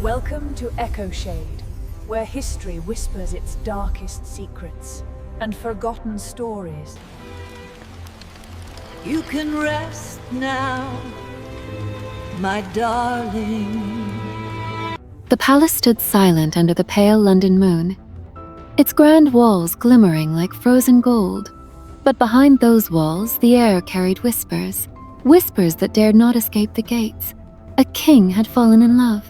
Welcome to Echo Shade, where history whispers its darkest secrets and forgotten stories. You can rest now, my darling. The palace stood silent under the pale London moon, its grand walls glimmering like frozen gold. But behind those walls, the air carried whispers, whispers that dared not escape the gates. A king had fallen in love,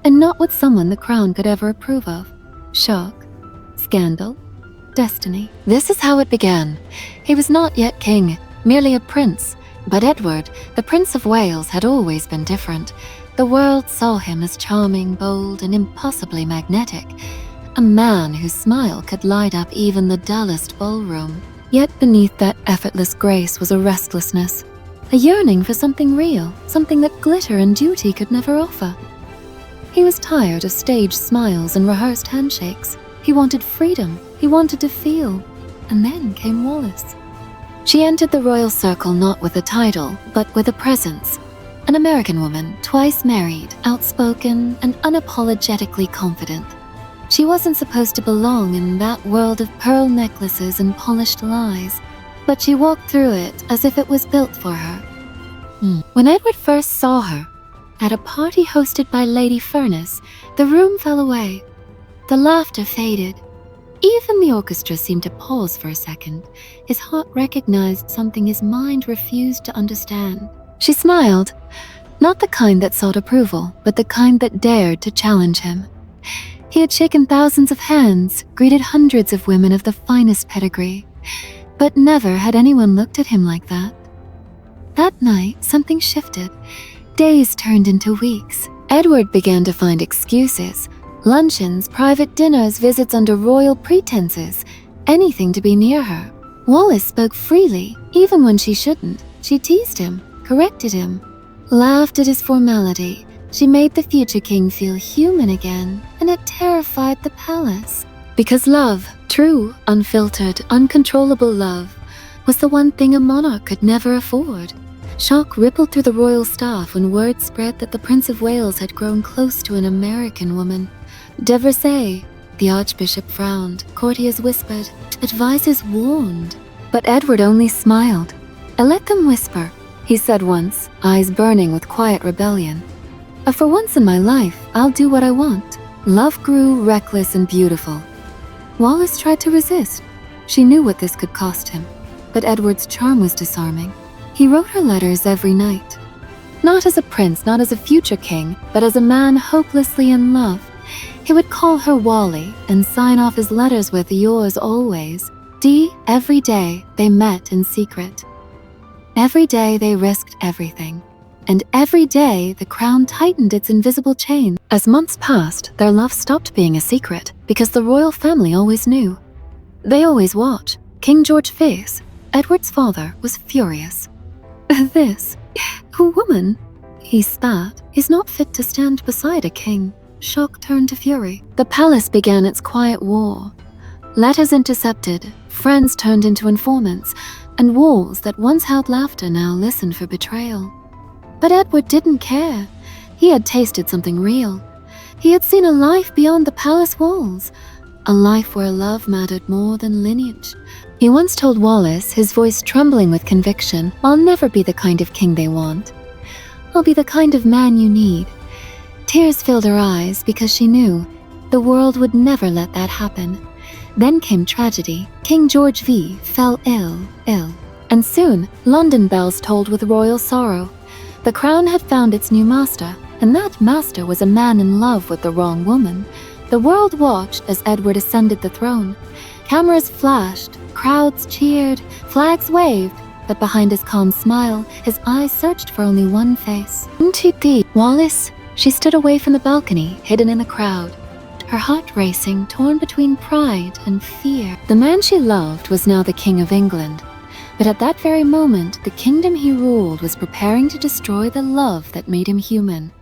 and not with someone the crown could ever approve of. Shock, scandal, destiny. This is how it began. He was not yet king, merely a prince. But Edward, the Prince of Wales, had always been different. The world saw him as charming, bold, and impossibly magnetic. A man whose smile could light up even the dullest ballroom. Yet beneath that effortless grace was a restlessness, a yearning for something real, something that glitter and duty could never offer. He was tired of staged smiles and rehearsed handshakes. He wanted freedom. He wanted to feel. And then came Wallis. She entered the royal circle not with a title, but with a presence. An American woman, twice married, outspoken, and unapologetically confident. She wasn't supposed to belong in that world of pearl necklaces and polished lies, but she walked through it as if it was built for her. When Edward first saw her, at a party hosted by Lady Furness, the room fell away. The laughter faded. Even the orchestra seemed to pause for a second. His heart recognized something his mind refused to understand. She smiled, not the kind that sought approval, but the kind that dared to challenge him. He had shaken thousands of hands, greeted hundreds of women of the finest pedigree, but never had anyone looked at him like that. That night, something shifted. Days turned into weeks. Edward began to find excuses. Luncheons, private dinners, visits under royal pretenses, anything to be near her. Wallis spoke freely, even when she shouldn't. She teased him, corrected him, laughed at his formality. She made the future king feel human again, and it terrified the palace. Because love, true, unfiltered, uncontrollable love, was the one thing a monarch could never afford. Shock rippled through the royal staff when word spread that the Prince of Wales had grown close to an American woman. De Versailles, the Archbishop frowned, courtiers whispered, advisors warned. But Edward only smiled. "I let them whisper," he said once, eyes burning with quiet rebellion. "For once in my life, I'll do what I want." Love grew reckless and beautiful. Wallis tried to resist. She knew what this could cost him, but Edward's charm was disarming. He wrote her letters every night. Not as a prince, not as a future king, but as a man hopelessly in love. He would call her Wally and sign off his letters with "yours always." Every day they met in secret. Every day they risked everything. And every day the crown tightened its invisible chain. As months passed, their love stopped being a secret because the royal family always knew. They always watched. King George V, Edward's father, was furious. "This woman," he spat, "is not fit to stand beside a king." Shock turned to fury. The palace began its quiet war. Letters intercepted, friends turned into informants, and walls that once held laughter now listened for betrayal. But Edward didn't care. He had tasted something real. He had seen a life beyond the palace walls, a life where love mattered more than lineage. He once told Wallis, his voice trembling with conviction, "I'll never be the kind of king they want. I'll be the kind of man you need." Tears filled her eyes because she knew the world would never let that happen. Then came tragedy. King George V fell ill, and soon London bells tolled with royal sorrow. The crown had found its new master, and that master was a man in love with the wrong woman. The world watched as Edward ascended the throne. Cameras flashed, crowds cheered, flags waved, but behind his calm smile, his eyes searched for only one face. Wallis. She stood away from the balcony, hidden in the crowd, her heart racing, torn between pride and fear. The man she loved was now the King of England. But at that very moment, the kingdom he ruled was preparing to destroy the love that made him human.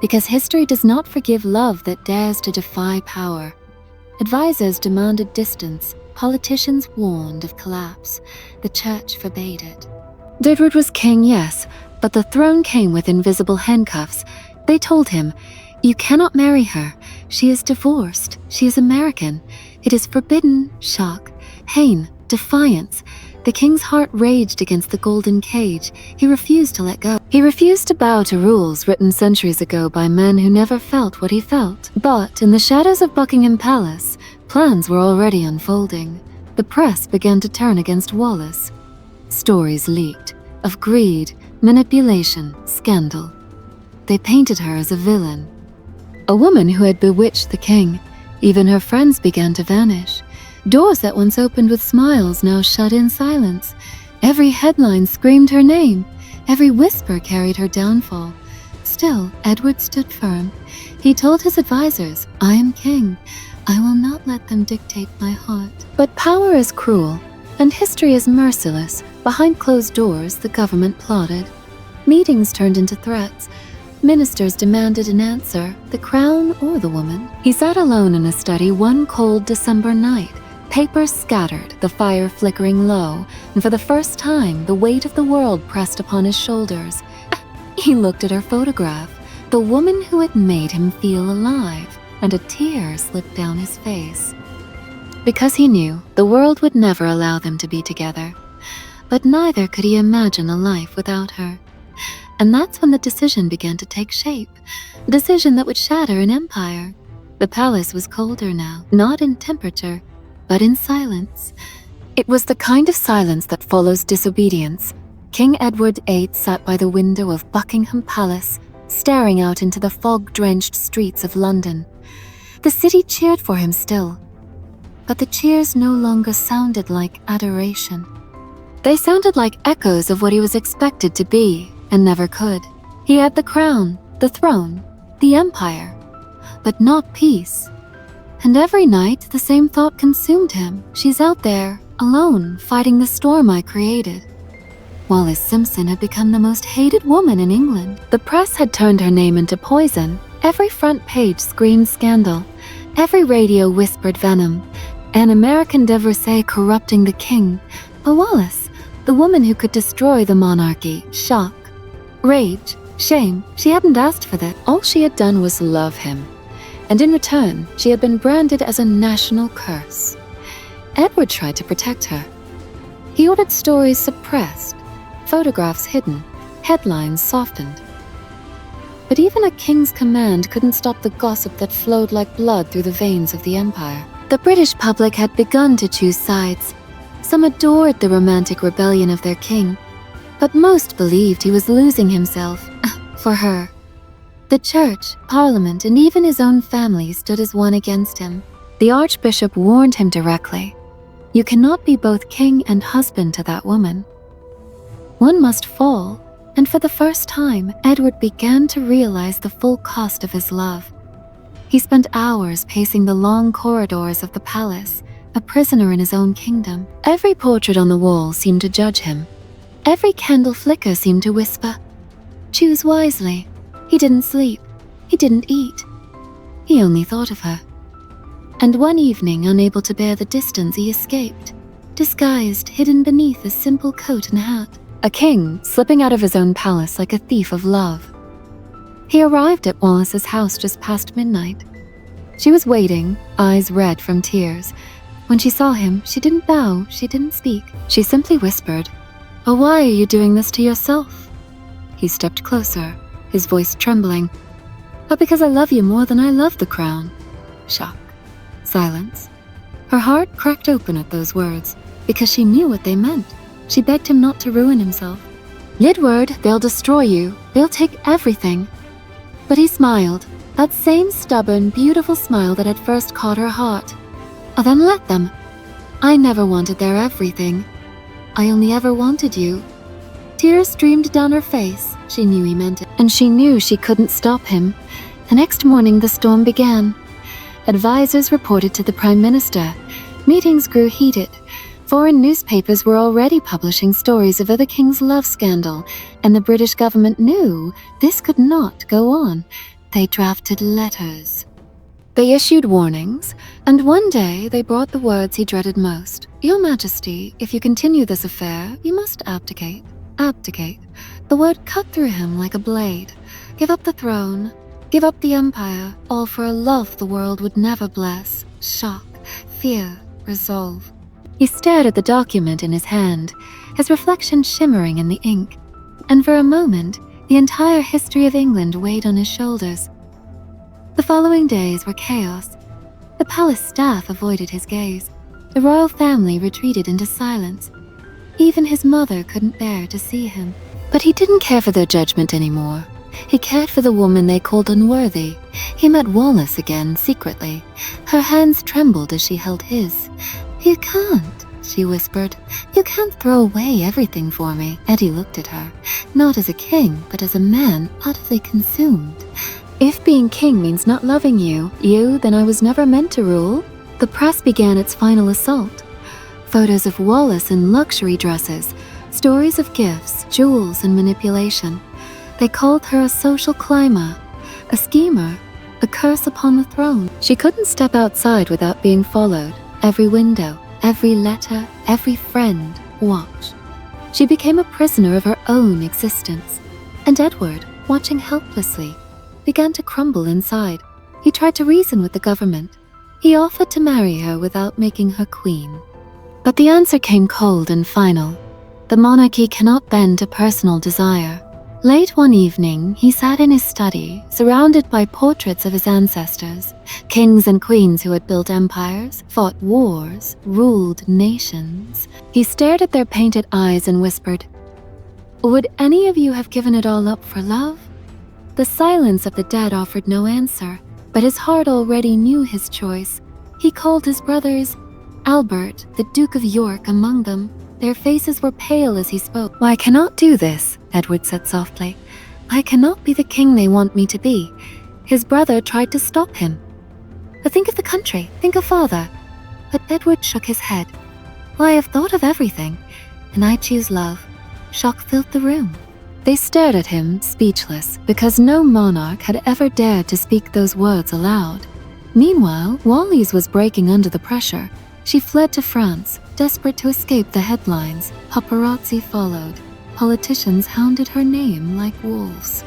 Because history does not forgive love that dares to defy power. Advisors demanded distance. Politicians warned of collapse. The church forbade it. Edward was king, yes, but the throne came with invisible handcuffs. They told him, "You cannot marry her. She is divorced. She is American. It is forbidden." Shock. Pain. Defiance. The king's heart raged against the golden cage. He refused to let go. He refused to bow to rules written centuries ago by men who never felt what he felt. But in the shadows of Buckingham Palace, plans were already unfolding. The press began to turn against Wallace. Stories leaked of greed, manipulation, scandal. They painted her as a villain, a woman who had bewitched the king. Even her friends began to vanish. Doors that once opened with smiles now shut in silence. Every headline screamed her name. Every whisper carried her downfall. Still, Edward stood firm. He told his advisors, "I am king. I will not let them dictate my heart." But power is cruel, and history is merciless. Behind closed doors, the government plotted. Meetings turned into threats. Ministers demanded an answer, the crown or the woman. He sat alone in a study one cold December night. Papers scattered, the fire flickering low, and for the first time, the weight of the world pressed upon his shoulders. He looked at her photograph, the woman who had made him feel alive, and a tear slipped down his face. Because he knew the world would never allow them to be together. But neither could he imagine a life without her. And that's when the decision began to take shape, a decision that would shatter an empire. The palace was colder now, not in temperature, but in silence. It was the kind of silence that follows disobedience. King Edward VIII sat by the window of Buckingham Palace, staring out into the fog-drenched streets of London. The city cheered for him still, but the cheers no longer sounded like adoration. They sounded like echoes of what he was expected to be, and never could. He had the crown, the throne, the empire, but not peace. And every night, the same thought consumed him. She's out there, alone, fighting the storm I created. Wallis Simpson had become the most hated woman in England. The press had turned her name into poison. Every front page screamed scandal. Every radio whispered venom. An American divorcee corrupting the king. But Wallis, the woman who could destroy the monarchy, shock, rage, shame, she hadn't asked for that. All she had done was love him. And in return, she had been branded as a national curse. Edward tried to protect her. He ordered stories suppressed, photographs hidden, headlines softened. But even a king's command couldn't stop the gossip that flowed like blood through the veins of the empire. The British public had begun to choose sides. Some adored the romantic rebellion of their king, but most believed he was losing himself for her. The church, parliament, and even his own family stood as one against him. The archbishop warned him directly, "You cannot be both king and husband to that woman." One must fall, and for the first time, Edward began to realize the full cost of his love. He spent hours pacing the long corridors of the palace, a prisoner in his own kingdom. Every portrait on the wall seemed to judge him. Every candle flicker seemed to whisper, "Choose wisely." He didn't sleep. He didn't eat. He only thought of her. And one evening, unable to bear the distance, he escaped, disguised, hidden beneath a simple coat and hat. A king slipping out of his own palace like a thief of love. He arrived at Wallis's house just past midnight. She was waiting, eyes red from tears. When she saw him, she didn't bow, she didn't speak. She simply whispered, "Oh, why are you doing this to yourself?" He stepped closer, his voice trembling. "But because I love you more than I love the crown." Shock. Silence. Her heart cracked open at those words, because she knew what they meant. She begged him not to ruin himself. "Edward, they'll destroy you. They'll take everything." But he smiled, that same stubborn, beautiful smile that had first caught her heart. "Oh, then let them. I never wanted their everything. I only ever wanted you." Tears streamed down her face. She knew he meant it, and she knew she couldn't stop him. The next morning, the storm began. Advisors reported to the Prime Minister. Meetings grew heated. Foreign newspapers were already publishing stories of the king's love scandal, and the British government knew this could not go on. They drafted letters. They issued warnings, and one day they brought the words he dreaded most. "Your Majesty, if you continue this affair, you must abdicate." Abdicate. The word cut through him like a blade. Give up the throne. Give up the empire, all for a love the world would never bless. Shock, fear, resolve. He stared at the document in his hand, his reflection shimmering in the ink, and for a moment, the entire history of England weighed on his shoulders. The following days were chaos. The palace staff avoided his gaze. The royal family retreated into silence. Even his mother couldn't bear to see him. But he didn't care for their judgment anymore. He cared for the woman they called unworthy. He met Wallace again, secretly. Her hands trembled as she held his. "You can't," she whispered. "You can't throw away everything for me." And he looked at her, not as a king, but as a man utterly consumed. "If being king means not loving you, then I was never meant to rule." The press began its final assault. Photos of Wallace in luxury dresses, stories of gifts, jewels, and manipulation. They called her a social climber, a schemer, a curse upon the throne. She couldn't step outside without being followed. Every window, every letter, every friend watched. She became a prisoner of her own existence. And Edward, watching helplessly, began to crumble inside. He tried to reason with the government. He offered to marry her without making her queen. But the answer came cold and final. The monarchy cannot bend to personal desire. Late one evening, he sat in his study, surrounded by portraits of his ancestors, kings and queens who had built empires, fought wars, ruled nations. He stared at their painted eyes and whispered, "Would any of you have given it all up for love?" The silence of the dead offered no answer, but his heart already knew his choice. He called his brothers, Albert, the Duke of York, among them. Their faces were pale as he spoke. "I cannot do this," Edward said softly. "I cannot be the king they want me to be." His brother tried to stop him. "But think of the country, think of father." But Edward shook his head. "I have thought of everything, and I choose love." Shock filled the room. They stared at him, speechless, because no monarch had ever dared to speak those words aloud. Meanwhile, Wallis was breaking under the pressure. She fled to France, desperate to escape the headlines. Paparazzi followed. Politicians hounded her name like wolves.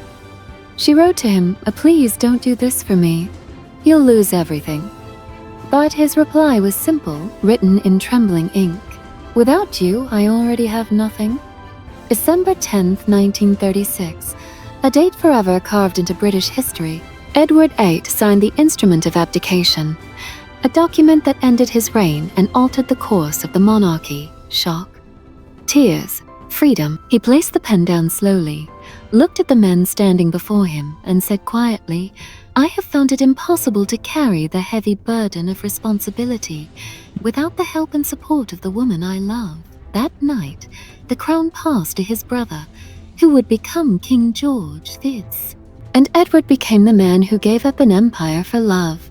She wrote to him, "Please don't do this for me. You'll lose everything." But his reply was simple, written in trembling ink. "Without you, I already have nothing." December 10th, 1936, a date forever carved into British history. Edward VIII signed the Instrument of Abdication, a document that ended his reign and altered the course of the monarchy. Shock, tears, freedom. He placed the pen down slowly, looked at the men standing before him, and said quietly, "I have found it impossible to carry the heavy burden of responsibility without the help and support of the woman I love." That night, the crown passed to his brother, who would become King George V. And Edward became the man who gave up an empire for love.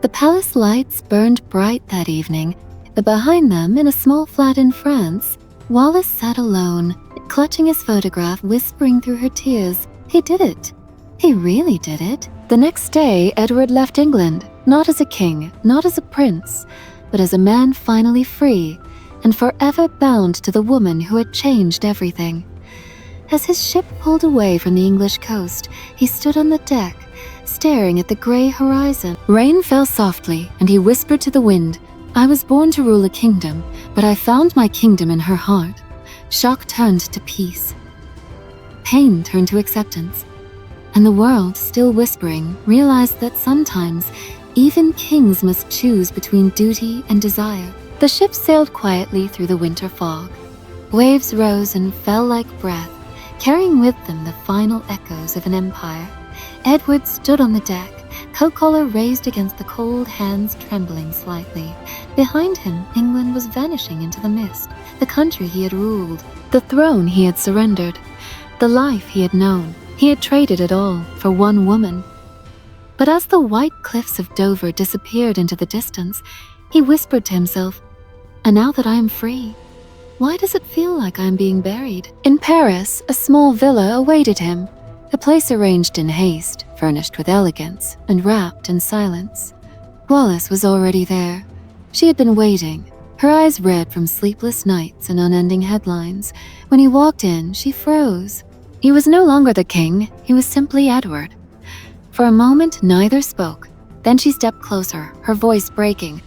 The palace lights burned bright that evening, but behind them, in a small flat in France, Wallace sat alone, clutching his photograph, whispering through her tears, "He did it. He really did it." The next day, Edward left England, not as a king, not as a prince, but as a man finally free, and forever bound to the woman who had changed everything. As his ship pulled away from the English coast, he stood on the deck, staring at the gray horizon. Rain fell softly, and he whispered to the wind, "I was born to rule a kingdom, but I found my kingdom in her heart." Shock turned to peace. Pain turned to acceptance. And the world, still whispering, realized that sometimes even kings must choose between duty and desire. The ship sailed quietly through the winter fog. Waves rose and fell like breath, carrying with them the final echoes of an empire. Edward stood on the deck, coat collar raised against the cold hands trembling slightly. Behind him, England was vanishing into the mist, the country he had ruled, the throne he had surrendered, the life he had known. He had traded it all for one woman. But as the white cliffs of Dover disappeared into the distance, he whispered to himself, "And now that I am free, why does it feel like I am being buried?" In Paris, a small villa awaited him, a place arranged in haste, furnished with elegance, and wrapped in silence. Wallace was already there. She had been waiting, her eyes red from sleepless nights and unending headlines. When he walked in, she froze. He was no longer the king, he was simply Edward. For a moment, neither spoke. Then she stepped closer, her voice breaking.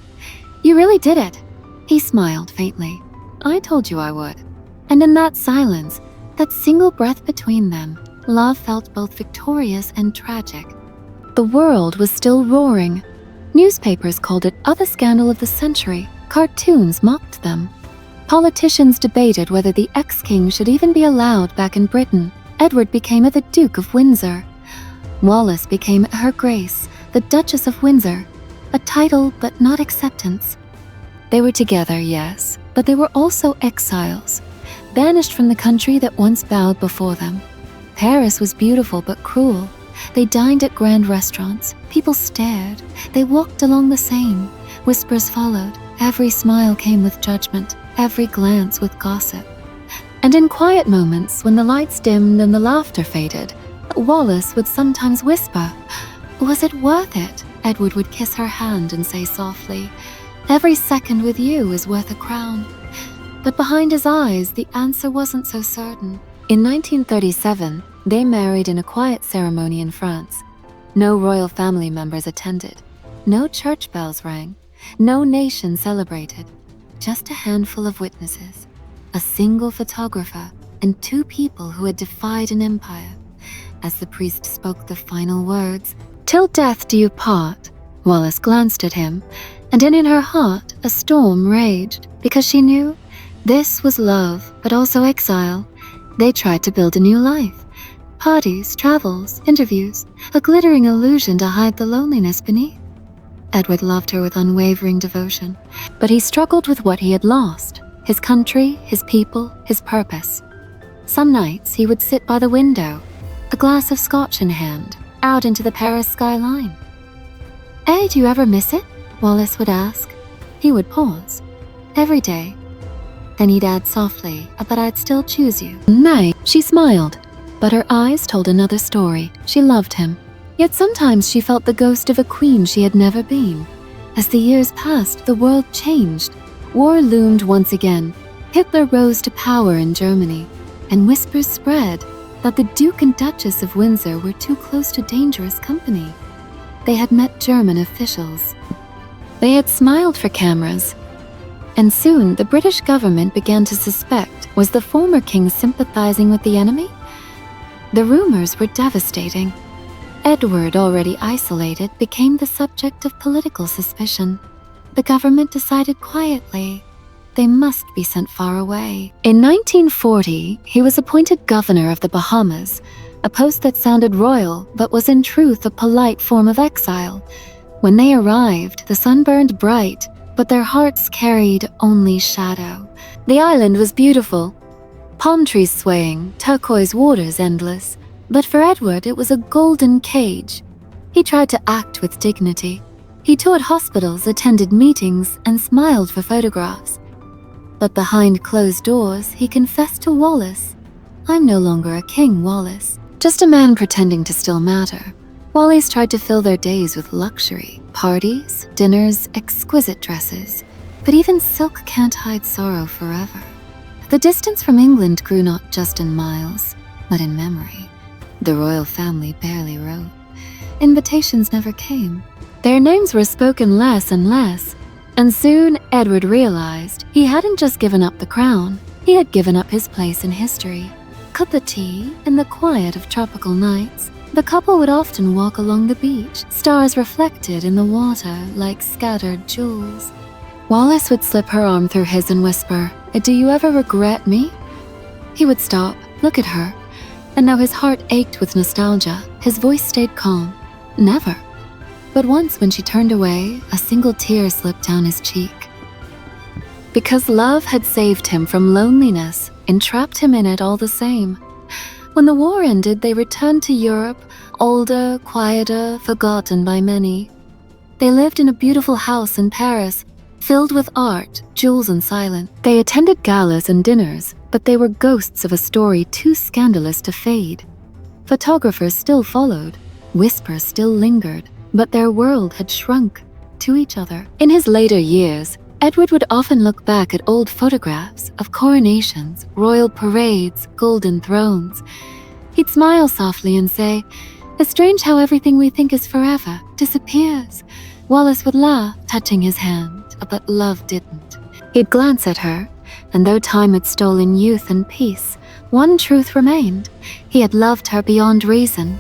"You really did it." He smiled faintly. "I told you I would." And in that silence, that single breath between them, love felt both victorious and tragic. The world was still roaring. Newspapers called it the scandal of the century. Cartoons mocked them. Politicians debated whether the ex-king should even be allowed back in Britain. Edward became the Duke of Windsor. Wallis became Her Grace, the Duchess of Windsor, a title but not acceptance. They were together, yes, but they were also exiles, banished from the country that once bowed before them. Paris was beautiful but cruel. They dined at grand restaurants. People stared. They walked along the Seine. Whispers followed. Every smile came with judgment, every glance with gossip. And in quiet moments, when the lights dimmed and the laughter faded, Wallis would sometimes whisper, "Was it worth it?" Edward would kiss her hand and say softly, "Every second with you is worth a crown." But behind his eyes, the answer wasn't so certain. In 1937, they married in a quiet ceremony in France. No royal family members attended. No church bells rang. No nation celebrated. Just a handful of witnesses, a single photographer, and two people who had defied an empire. As the priest spoke the final words, "Till death do you part," Wallis glanced at him, and in her heart a storm raged, because she knew this was love, but also exile. They tried to build a new life. Parties, travels, interviews, a glittering illusion to hide the loneliness beneath. Edward loved her with unwavering devotion, but he struggled with what he had lost: his country, his people, his purpose. Some nights he would sit by the window, a glass of scotch in hand, out into the Paris skyline. "Hey, do you ever miss it?" Wallis would ask. He would pause. "Every day." Then he'd add softly, "But I'd still choose you." "Nay," she smiled, but her eyes told another story. She loved him. Yet sometimes she felt the ghost of a queen she had never been. As the years passed, the world changed. War loomed once again. Hitler rose to power in Germany, and whispers spread that the Duke and Duchess of Windsor were too close to dangerous company. They had met German officials. They had smiled for cameras. And soon the British government began to suspect, was the former king sympathizing with the enemy? The rumors were devastating. Edward, already isolated, became the subject of political suspicion. The government decided quietly they must be sent far away. In 1940, he was appointed governor of the Bahamas, a post that sounded royal but was in truth a polite form of exile. When they arrived, the sun burned bright, but their hearts carried only shadow. The island was beautiful, palm trees swaying, turquoise waters endless. But for Edward, it was a golden cage. He tried to act with dignity. He toured hospitals, attended meetings, and smiled for photographs. But behind closed doors, he confessed to Wallis, "I'm no longer a king, Wallis. Just a man pretending to still matter." Wallis tried to fill their days with luxury, parties, dinners, exquisite dresses. But even silk can't hide sorrow forever. The distance from England grew not just in miles, but in memory. The royal family barely wrote. Invitations never came. Their names were spoken less and less, and soon Edward realized he hadn't just given up the crown, he had given up his place in history. Cut the tea in the quiet of tropical nights. The couple would often walk along the beach, stars reflected in the water like scattered jewels. Wallis would slip her arm through his and whisper, "Do you ever regret me?" He would stop, look at her, and though his heart ached with nostalgia, his voice stayed calm. Never. But once when she turned away, a single tear slipped down his cheek. Because love had saved him from loneliness, entrapped him in it all the same. When the war ended, they returned to Europe, older, quieter, forgotten by many. They lived in a beautiful house in Paris, filled with art, jewels and silence. They attended galas and dinners, but they were ghosts of a story too scandalous to fade. Photographers still followed, whispers still lingered, but their world had shrunk to each other. In his later years, Edward would often look back at old photographs of coronations, royal parades, golden thrones. He'd smile softly and say, It's strange how everything we think is forever disappears. Wallace would laugh, touching his hand, but love didn't. He'd glance at her, and though time had stolen youth and peace, one truth remained. He had loved her beyond reason,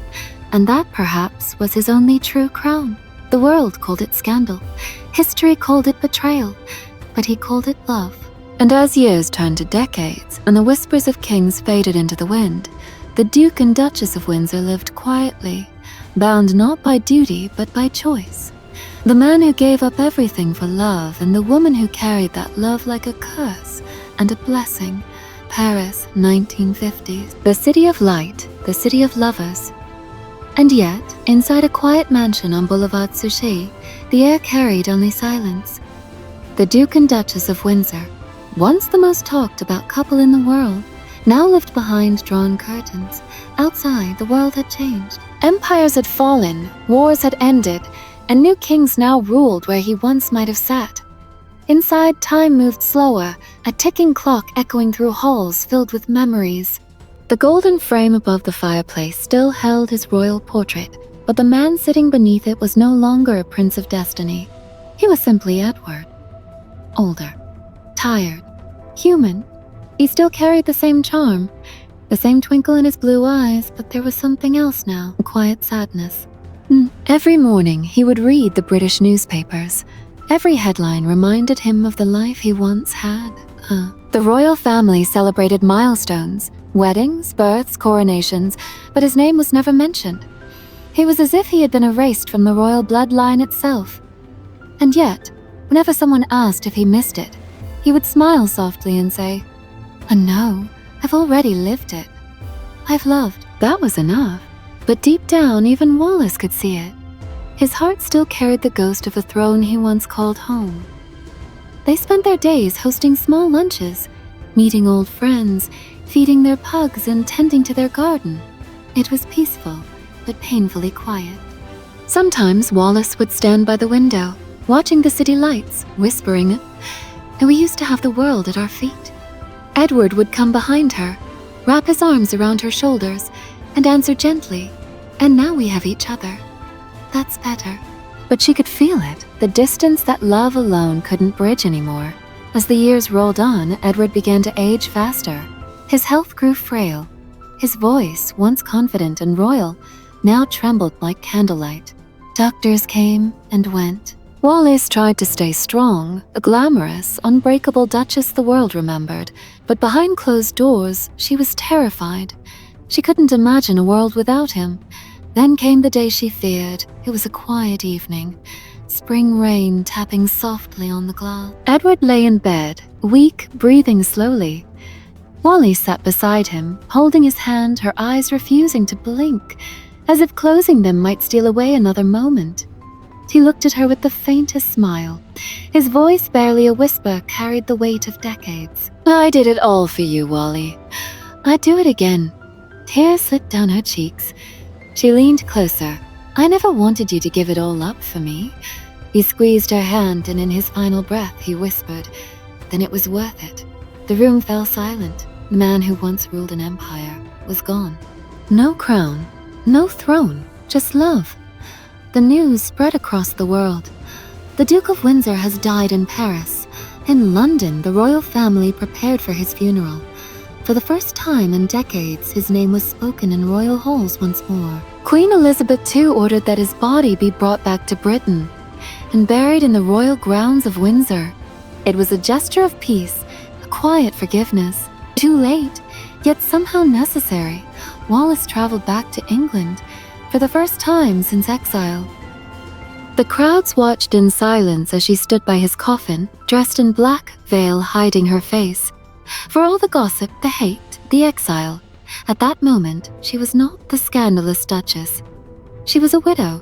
and that perhaps was his only true crown. The world called it scandal, history called it betrayal, but he called it love. And as years turned to decades, and the whispers of kings faded into the wind, the Duke and Duchess of Windsor lived quietly, bound not by duty but by choice. The man who gave up everything for love, and the woman who carried that love like a curse and a blessing. Paris, 1950s. The city of light, the city of lovers. And yet, inside a quiet mansion on Boulevard Suchet, the air carried only silence. The Duke and Duchess of Windsor, once the most talked about couple in the world, now lived behind drawn curtains. Outside, the world had changed. Empires had fallen, wars had ended, and new kings now ruled where he once might have sat. Inside, time moved slower, a ticking clock echoing through halls filled with memories. The golden frame above the fireplace still held his royal portrait, but the man sitting beneath it was no longer a prince of destiny. He was simply Edward. Older, tired, human. He still carried the same charm, the same twinkle in his blue eyes, but there was something else now, a quiet sadness. Every morning he would read the British newspapers. Every headline reminded him of the life he once had. The royal family celebrated milestones, weddings, births, coronations, but his name was never mentioned. He was as if he had been erased from the royal bloodline itself. And yet, whenever someone asked if he missed it, he would smile softly and say, "No, I've already lived it. I've loved." That was enough. But deep down, even Wallace could see it. His heart still carried the ghost of a throne he once called home. They spent their days hosting small lunches, meeting old friends, feeding their pugs and tending to their garden. It was peaceful, but painfully quiet. Sometimes Wallace would stand by the window, watching the city lights, whispering, "And we used to have the world at our feet." Edward would come behind her, wrap his arms around her shoulders, and answer gently, "And now we have each other. That's better." But she could feel it, the distance that love alone couldn't bridge anymore. As the years rolled on, Edward began to age faster. His health grew frail. His voice, once confident and royal, now trembled like candlelight. Doctors came and went. Wallace tried to stay strong, a glamorous, unbreakable duchess the world remembered, but behind closed doors, she was terrified. She couldn't imagine a world without him. Then came the day she feared. It was a quiet evening, spring rain tapping softly on the glass. Edward lay in bed, weak, breathing slowly. Wally sat beside him, holding his hand, her eyes refusing to blink, as if closing them might steal away another moment. He looked at her with the faintest smile. His voice, barely a whisper, carried the weight of decades. "I did it all for you, Wally. I'd do it again." Tears slipped down her cheeks. She leaned closer. "I never wanted you to give it all up for me." He squeezed her hand, and in his final breath he whispered, "Then it was worth it." The room fell silent. The man who once ruled an empire was gone. No crown, no throne, just love. The news spread across the world. The Duke of Windsor has died in Paris. In London, the royal family prepared for his funeral. For the first time in decades, his name was spoken in royal halls once more. Queen Elizabeth II ordered that his body be brought back to Britain and buried in the royal grounds of Windsor. It was a gesture of peace, a quiet forgiveness. Too late, yet somehow necessary. Wallace traveled back to England for the first time since exile. The crowds watched in silence as she stood by his coffin, dressed in black, veil hiding her face. For all the gossip, the hate, the exile, at that moment she was not the scandalous duchess. She was a widow,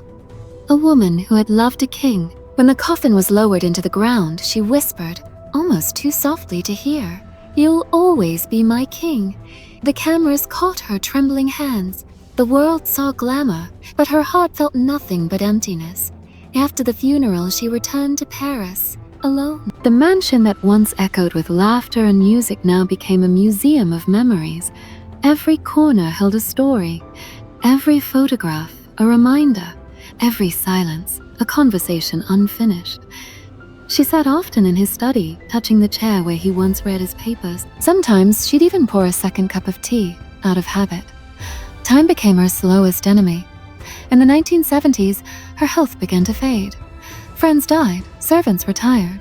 a woman who had loved a king. When the coffin was lowered into the ground, she whispered, almost too softly to hear, "You'll always be my king." The cameras caught her trembling hands. The world saw glamour, but her heart felt nothing but emptiness. After the funeral, she returned to Paris, alone. The mansion that once echoed with laughter and music now became a museum of memories. Every corner held a story. Every photograph, a reminder, every silence, a conversation unfinished. She sat often in his study, touching the chair where he once read his papers. Sometimes she'd even pour a second cup of tea, out of habit. Time became her slowest enemy. In the 1970s, her health began to fade. Friends died, servants retired.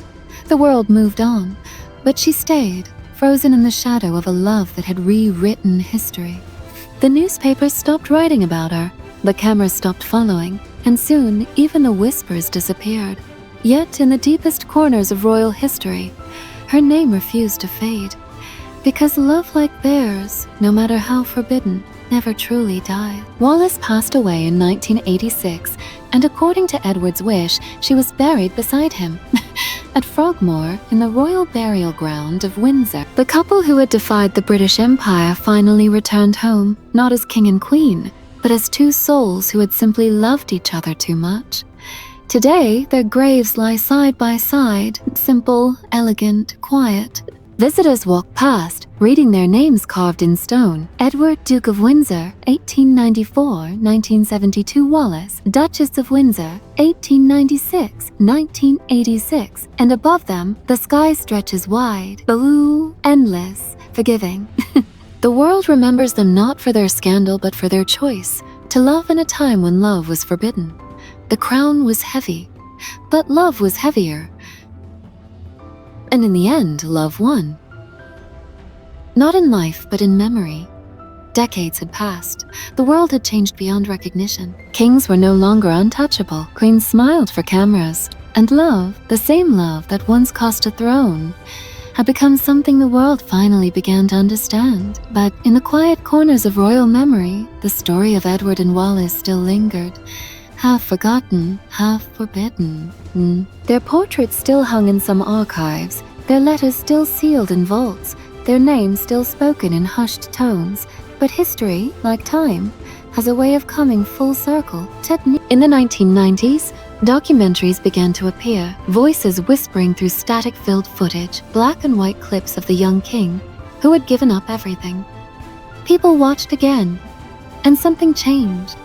The world moved on, but she stayed, frozen in the shadow of a love that had rewritten history. The newspapers stopped writing about her, the cameras stopped following, and soon even the whispers disappeared. Yet in the deepest corners of royal history, her name refused to fade. Because love like theirs, no matter how forbidden, never truly died. Wallis passed away in 1986, and according to Edward's wish, she was buried beside him. At Frogmore, in the royal burial ground of Windsor. The couple who had defied the British Empire finally returned home, not as king and queen, but as two souls who had simply loved each other too much. Today, their graves lie side by side, simple, elegant, quiet. Visitors walk past, reading their names carved in stone. Edward, Duke of Windsor, 1894-1972 Wallis, Duchess of Windsor, 1896-1986. And above them, the sky stretches wide, blue, endless, forgiving. The world remembers them not for their scandal but for their choice, to love in a time when love was forbidden. The crown was heavy, but love was heavier. And in the end, love won. Not in life, but in memory. Decades had passed. The world had changed beyond recognition. Kings were no longer untouchable. Queens smiled for cameras. And love, the same love that once cost a throne, had become something the world finally began to understand. But in the quiet corners of royal memory, the story of Edward and Wallis still lingered. Half forgotten, half forbidden. Their portraits still hung in some archives, their letters still sealed in vaults, their names still spoken in hushed tones. But history, like time, has a way of coming full circle. In the 1990s, documentaries began to appear, voices whispering through static-filled footage, black and white clips of the young king, who had given up everything. People watched again, and something changed.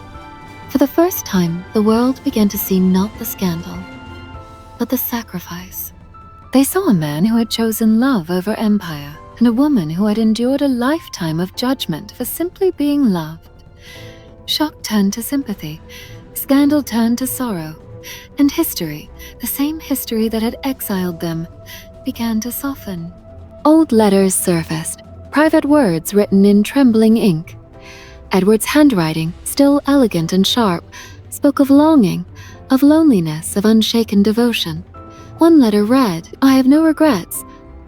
For the first time, the world began to see not the scandal, but the sacrifice. They saw a man who had chosen love over empire, and a woman who had endured a lifetime of judgment for simply being loved. Shock turned to sympathy, scandal turned to sorrow, and history, the same history that had exiled them, began to soften. Old letters surfaced, private words written in trembling ink. Edward's handwriting, still elegant and sharp, spoke of longing, of loneliness, of unshaken devotion. One letter read, "I have no regrets,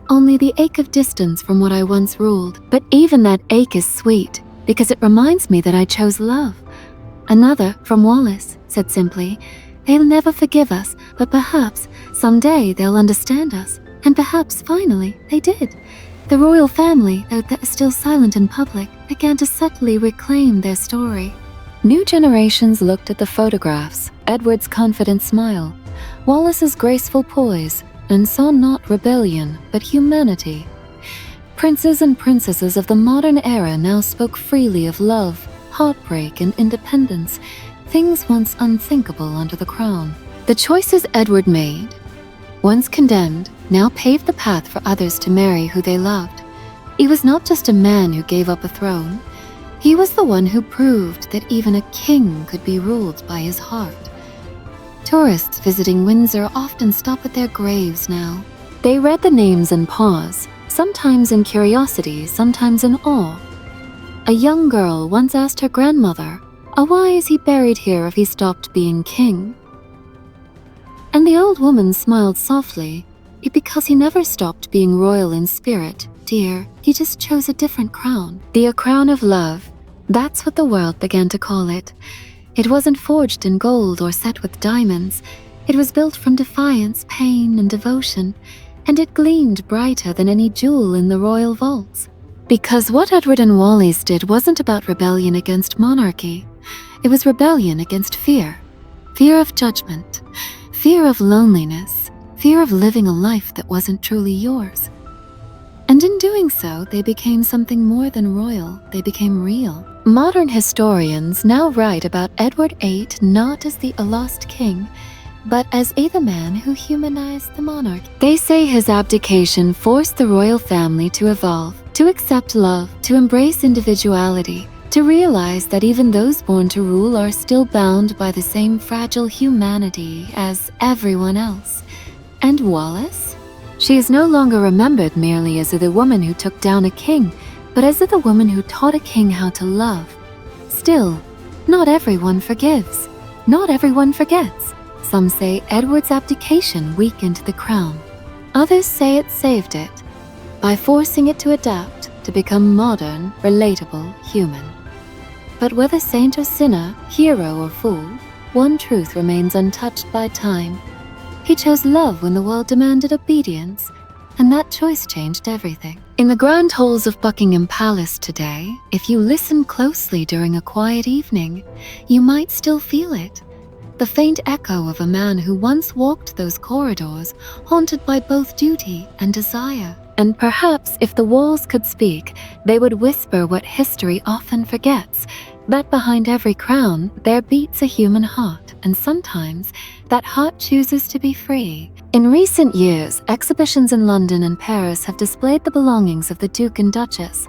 only the ache of distance from what I once ruled. But even that ache is sweet, because it reminds me that I chose love." Another, from Wallis, said simply, "They'll never forgive us, but perhaps someday they'll understand us." And perhaps finally they did. The royal family, though still silent in public, began to subtly reclaim their story. New generations looked at the photographs, Edward's confident smile, Wallis's graceful poise, and saw not rebellion, but humanity. Princes and princesses of the modern era now spoke freely of love, heartbreak, and independence, things once unthinkable under the crown. The choices Edward made, once condemned, now paved the path for others to marry who they loved. He was not just a man who gave up a throne. He was the one who proved that even a king could be ruled by his heart. Tourists visiting Windsor often stop at their graves now. They read the names and pause, sometimes in curiosity, sometimes in awe. A young girl once asked her grandmother, "Oh, why is he buried here if he stopped being king?" And the old woman smiled softly, "Because he never stopped being royal in spirit, dear. He just chose a different crown. The crown of love. That's what the world began to call it. It wasn't forged in gold or set with diamonds. It was built from defiance, pain, and devotion, and it gleamed brighter than any jewel in the royal vaults. Because what Edward and Wallis did wasn't about rebellion against monarchy. It was rebellion against fear. Fear of judgment. Fear of loneliness. Fear of living a life that wasn't truly yours. And And in doing so, they became something more than royal. They became real. Modern historians now write about Edward VIII not as the lost king, but as the man who humanized the monarch. They say his abdication forced the royal family to evolve, to accept love, to embrace individuality, to realize that even those born to rule are still bound by the same fragile humanity as everyone else. And Wallis? She is no longer remembered merely as the woman who took down a king, but as the woman who taught a king how to love. Still, not everyone forgives. Not everyone forgets. Some say Edward's abdication weakened the crown. Others say it saved it, by forcing it to adapt, to become modern, relatable, human. But whether saint or sinner, hero or fool, one truth remains untouched by time. He chose love when the world demanded obedience, and that choice changed everything. In the grand halls of Buckingham Palace today, if you listen closely during a quiet evening, you might still feel it. The faint echo of a man who once walked those corridors, haunted by both duty and desire. And perhaps if the walls could speak, they would whisper what history often forgets, that behind every crown there beats a human heart, and sometimes that heart chooses to be free. In recent years, exhibitions in London and Paris have displayed the belongings of the Duke and Duchess.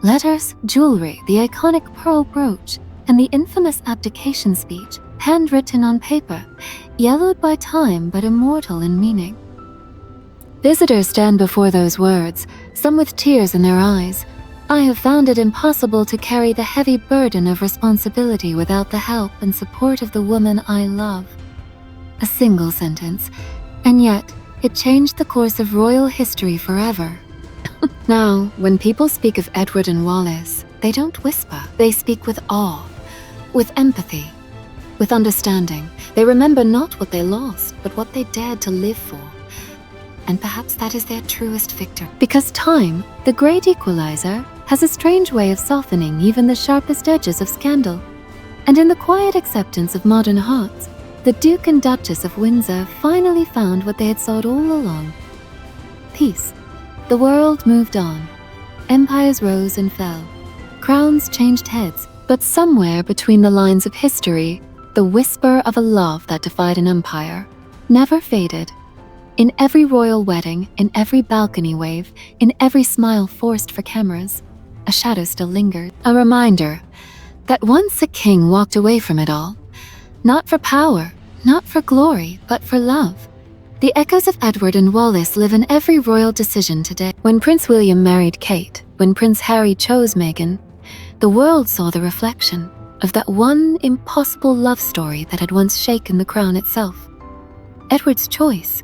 Letters, jewelry, the iconic pearl brooch, and the infamous abdication speech, handwritten on paper, yellowed by time but immortal in meaning. Visitors stand before those words, some with tears in their eyes. I have found it impossible to carry the heavy burden of responsibility without the help and support of the woman I love. A single sentence, and yet it changed the course of royal history forever. Now, when people speak of Edward and Wallis, they don't whisper. They speak with awe, with empathy, with understanding. They remember not what they lost, but what they dared to live for. And perhaps that is their truest victory. Because time, the great equalizer, has a strange way of softening even the sharpest edges of scandal. And in the quiet acceptance of modern hearts, the Duke and Duchess of Windsor finally found what they had sought all along. Peace. The world moved on. Empires rose and fell. Crowns changed heads. But somewhere between the lines of history, the whisper of a love that defied an empire never faded. In every royal wedding, in every balcony wave, in every smile forced for cameras, a shadow still lingered. A reminder that once a king walked away from it all, not for power, not for glory, but for love. The echoes of Edward and Wallis live in every royal decision today. When Prince William married Kate, when Prince Harry chose Meghan, the world saw the reflection of that one impossible love story that had once shaken the crown itself. Edward's choice,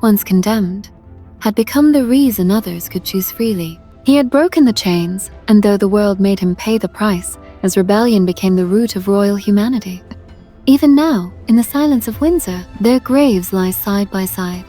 once condemned, had become the reason others could choose freely. He had broken the chains, and though the world made him pay the price, as rebellion became the root of royal humanity. Even now, in the silence of Windsor, their graves lie side by side.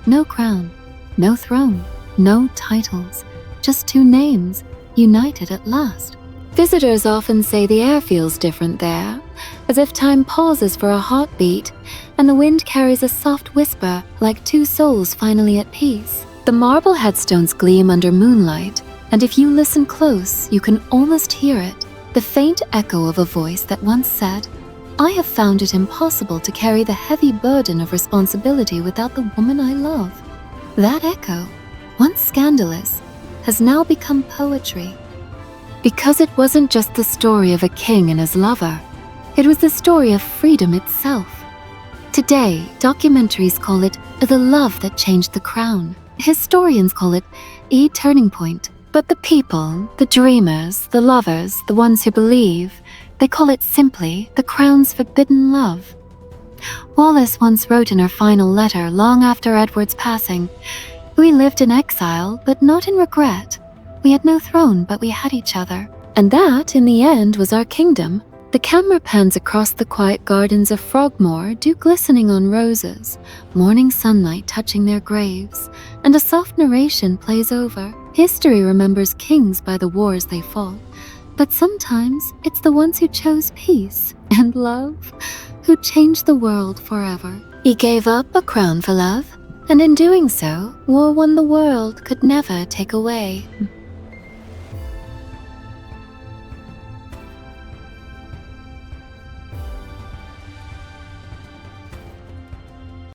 No crown, no throne, no titles, just two names, united at last. Visitors often say the air feels different there, as if time pauses for a heartbeat, and the wind carries a soft whisper like two souls finally at peace. The marble headstones gleam under moonlight, and if you listen close, you can almost hear it, the faint echo of a voice that once said, I have found it impossible to carry the heavy burden of responsibility without the woman I love. That echo, once scandalous, has now become poetry. Because it wasn't just the story of a king and his lover, it was the story of freedom itself. Today, documentaries call it the love that changed the crown. Historians call it a turning point. But the people, the dreamers, the lovers, the ones who believe, they call it simply the crown's forbidden love. Wallis once wrote in her final letter long after Edward's passing, we lived in exile, but not in regret. We had no throne, but we had each other. And that, in the end, was our kingdom. The camera pans across the quiet gardens of Frogmore, dew glistening on roses, morning sunlight touching their graves, and a soft narration plays over. History remembers kings by the wars they fought, but sometimes it's the ones who chose peace and love who changed the world forever. He gave up a crown for love, And in doing so, wore one the world could never take away.